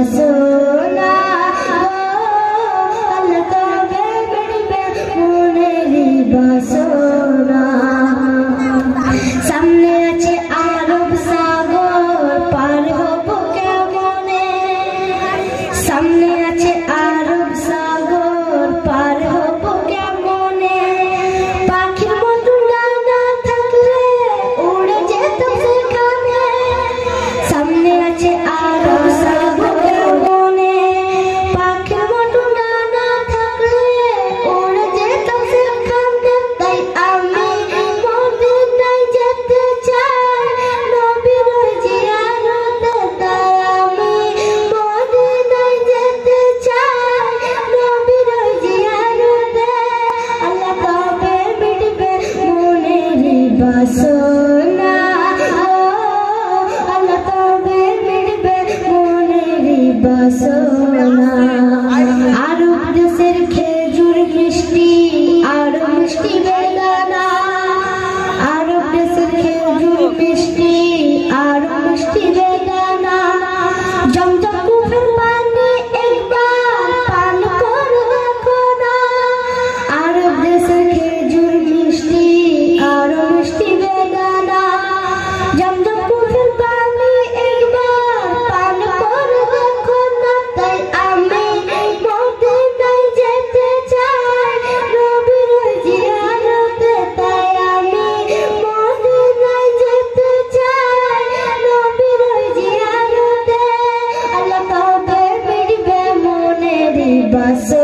বাসনা আল্লাহ তবে মিটবে মনেরই বাসনা সামনে আছে আরব সাগর পার হব কেমনে সামনে আছে আরব সাগর পার হব কেমনে পাখির মতো ডানা থাকলে উড়ে যেতাম সেখানে সামনে আছে আরব সাগর কেমনে পাখির মতো ডানা থাকলে উড়ে যেতাম সেখানে তাই আমি মদিনায় যেতে চাই নবীর জিয়ারতে তাই আমি মদিনায় যেতে চাই নবীর জিয়ারতে আল্লাহ তবে মিটবে মনেরই বাসনা আল্লাহ তবে মিটবে মনেরই বাসনা আরব দেশের খেজুর মিষ্টি আরো মিষ্টি বেদানা আরব দেশের খেজুর মিষ্টি আরো মিষ্টি বেদানা জমজম কুফের পানি একবার পান করে দেখো না আরব দেশের খেজুর মিষ্টি আরো মিষ্টি বেদানা জমজম কুফের পানি একবার পান করে দেখো না তাই আমি মদিনায় যেতে চাই নবীর জিয়ারতে তাই আমি মদিনায় যেতে চাই নবীর জিয়ারতে আল্লাহ তবে মিটবে মনেরই বাসনা